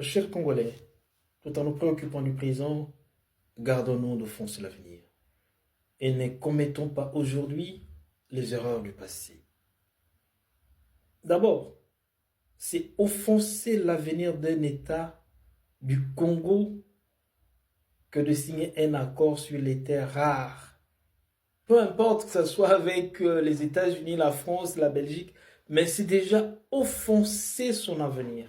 Chers Congolais, tout en nous préoccupant du présent, gardons-nous d'offenser l'avenir et ne commettons pas aujourd'hui les erreurs du passé. D'abord, c'est offenser l'avenir d'un État du Congo que de signer un accord sur les terres rares. Peu importe que ce soit avec les États-Unis, la France, la Belgique, mais c'est déjà offenser son avenir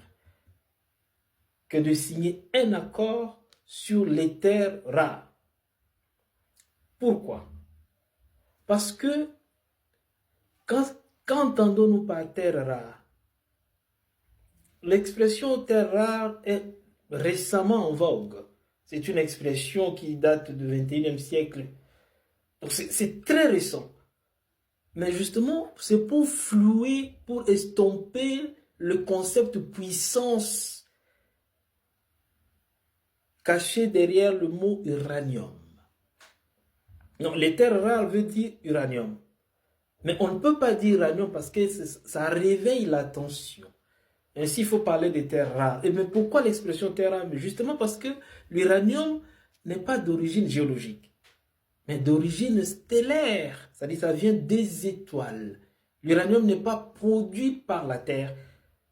que de signer un accord sur les terres rares. Pourquoi? Parce que qu'entendons-nous par terre rare? L'expression terre rare est récemment en vogue. C'est une expression qui date du XXIe siècle. Donc c'est très récent. Mais justement, c'est pour flouer, pour estomper le concept de puissance caché derrière le mot uranium. Non, les terres rares veut dire uranium. Mais on ne peut pas dire uranium parce que ça réveille l'attention. Ainsi, il faut parler des terres rares. Et mais pourquoi l'expression terre rare? Justement parce que l'uranium n'est pas d'origine géologique, mais d'origine stellaire. C'est-à-dire ça vient des étoiles. L'uranium n'est pas produit par la Terre,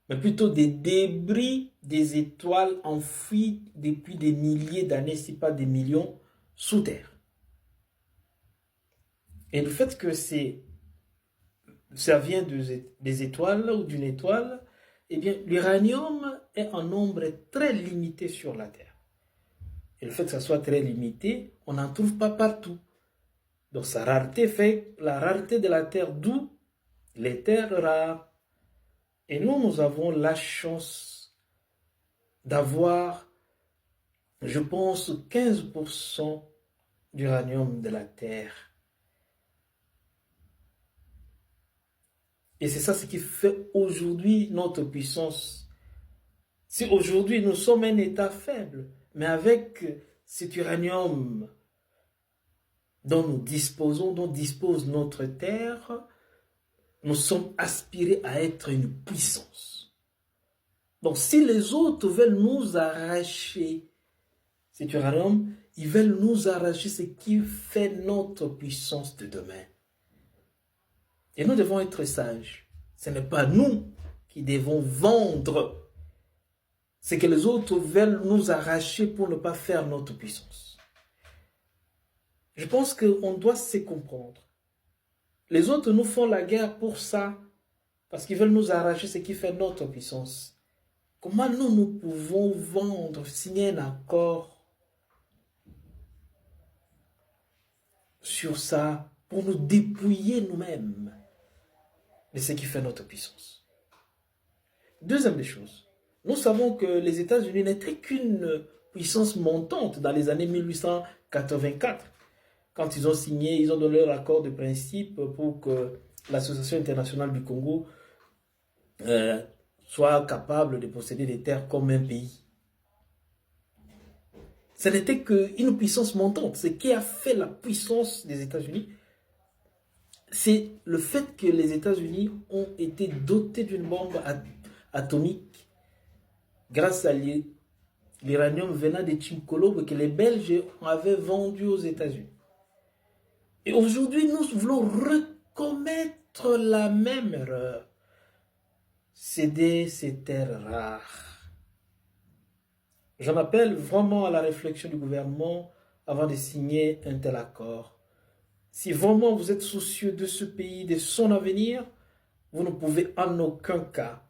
mais plutôt des débris des étoiles enfouis depuis des milliers d'années, si pas des millions, sous Terre. Et le fait que ça vient des étoiles ou d'une étoile, eh bien, l'uranium est en nombre très limité sur la Terre. Et le fait que ça soit très limité, on n'en trouve pas partout. Donc sa rareté fait la rareté de la Terre, d'où les terres rares. Et nous avons la chance d'avoir, je pense, 15% d'uranium de la Terre. Et c'est ça ce qui fait aujourd'hui notre puissance. Si aujourd'hui nous sommes un État faible, mais avec cet uranium dont nous disposons, dont dispose notre Terre, nous sommes aspirés à être une puissance. Donc si les autres veulent nous arracher cet uranium, ils veulent nous arracher ce qui fait notre puissance de demain. Et nous devons être sages. Ce n'est pas nous qui devons vendre ce que les autres veulent nous arracher pour ne pas faire notre puissance. Je pense qu'on doit se comprendre. Les autres nous font la guerre pour ça, parce qu'ils veulent nous arracher ce qui fait notre puissance. Comment nous pouvons vendre, signer un accord sur ça pour nous dépouiller nous-mêmes de ce qui fait notre puissance? Deuxième des choses, nous savons que les États-Unis n'étaient qu'une puissance montante dans les années 1884. Quand ils ont signé, ils ont donné leur accord de principe pour que l'Association internationale du Congo soit capable de posséder des terres comme un pays. Ce n'était qu'une puissance montante. Ce qui a fait la puissance des États-Unis, c'est le fait que les États-Unis ont été dotés d'une bombe atomique grâce à l'uranium venant de Tchimkolob que les Belges avaient vendu aux États-Unis. Et aujourd'hui, nous voulons recommettre la même erreur. Céder ces terres rares. J'en appelle vraiment à la réflexion du gouvernement avant de signer un tel accord. Si vraiment vous êtes soucieux de ce pays, de son avenir, vous ne pouvez en aucun cas,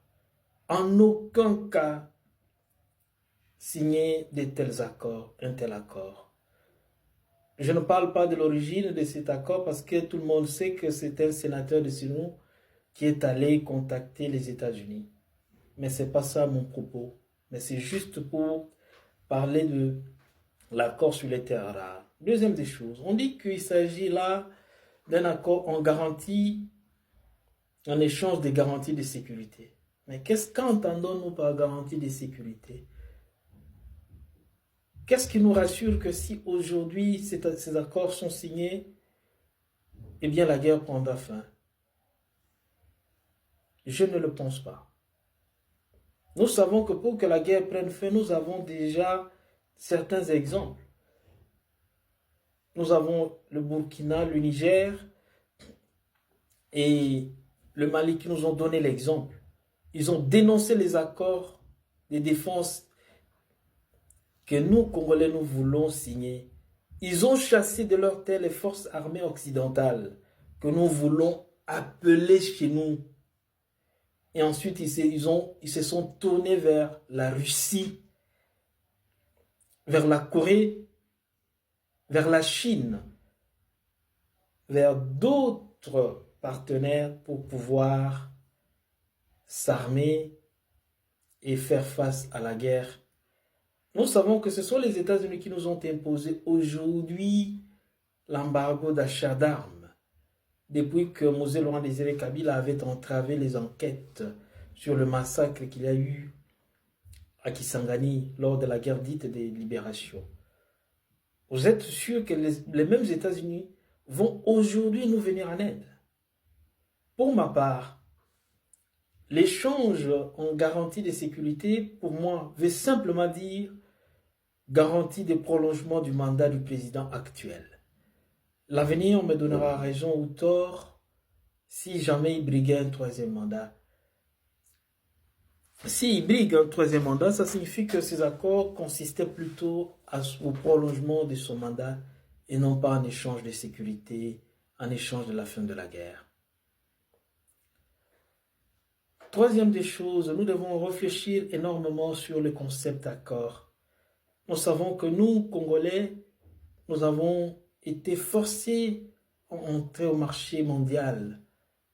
signer de tels accords, un tel accord. Je ne parle pas de l'origine de cet accord parce que tout le monde sait que c'est un sénateur de chez nous qui est allé contacter les États-Unis. Mais ce n'est pas ça mon propos. Mais c'est juste pour parler de l'accord sur les terres rares. Deuxième des choses, on dit qu'il s'agit là d'un accord en garantie, en échange des garanties de sécurité. Mais qu'entendons-nous par garantie de sécurité? Qu'est-ce qui nous rassure que si aujourd'hui ces accords sont signés, eh bien la guerre prendra fin? Je ne le pense pas. Nous savons que pour que la guerre prenne fin, nous avons déjà certains exemples. Nous avons le Burkina, le Niger et le Mali qui nous ont donné l'exemple. Ils ont dénoncé les accords de défense que nous, Congolais, nous voulons signer. Ils ont chassé de leur terre les forces armées occidentales que nous voulons appeler chez nous. Et ensuite, ils se sont tournés vers la Russie, vers la Corée, vers la Chine, vers d'autres partenaires pour pouvoir s'armer et faire face à la guerre. Nous savons que ce sont les États-Unis qui nous ont imposé aujourd'hui l'embargo d'achat d'armes. Depuis que Mosé Laurent Désiré Kabila avait entravé les enquêtes sur le massacre qu'il y a eu à Kisangani lors de la guerre dite de libération. Vous êtes sûr que les mêmes États-Unis vont aujourd'hui nous venir en aide? Pour ma part, l'échange en garantie de sécurité, pour moi, veut simplement dire garantie de prolongement du mandat du président actuel. L'avenir me donnera raison ou tort si jamais il briguait un troisième mandat. S'il brigue un troisième mandat, ça signifie que ces accords consistaient plutôt au prolongement de son mandat et non pas en échange de sécurité, en échange de la fin de la guerre. Troisième des choses, nous devons réfléchir énormément sur le concept d'accord. Nous savons que nous, Congolais, nous avons été forcés à entrer au marché mondial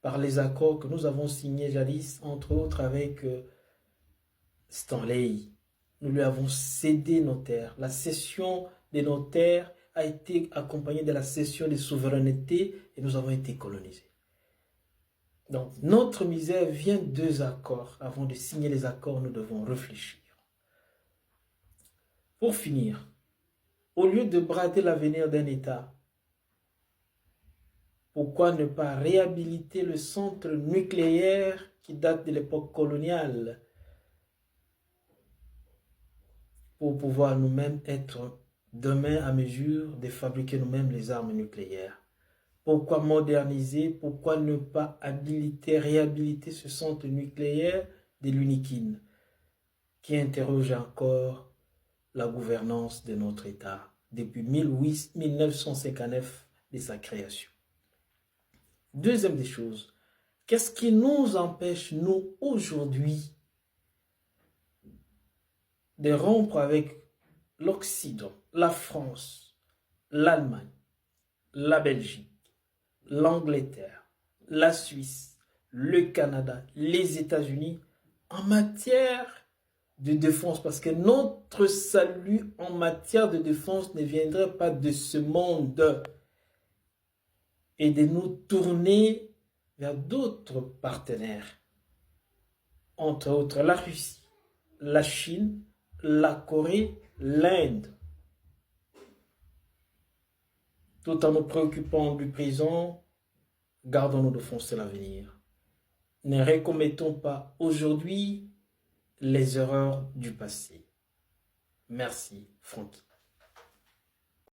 par les accords que nous avons signés jadis, entre autres avec Stanley. Nous lui avons cédé nos terres. La cession de nos terres a été accompagnée de la cession des souverainetés et nous avons été colonisés. Donc, notre misère vient de deux accords. Avant de signer les accords, nous devons réfléchir. Pour finir, au lieu de brader l'avenir d'un État, pourquoi ne pas réhabiliter le centre nucléaire qui date de l'époque coloniale pour pouvoir nous-mêmes être demain à mesure de fabriquer nous-mêmes les armes nucléaires? Pourquoi moderniser? Pourquoi ne pas réhabiliter ce centre nucléaire de l'UNIKIN qui interroge encore la gouvernance de notre État depuis 1959 de sa création. Deuxième des choses, qu'est-ce qui nous empêche, nous, aujourd'hui, de rompre avec l'Occident, la France, l'Allemagne, la Belgique, l'Angleterre, la Suisse, le Canada, les États-Unis en matière de défense, parce que notre salut en matière de défense ne viendrait pas de ce monde, et de nous tourner vers d'autres partenaires, entre autres la Russie, la Chine, la Corée, l'Inde, tout en nous préoccupant du présent. Gardons-nous de foncer l'avenir. Ne recommettons pas aujourd'hui les erreurs du passé. Merci, Francky.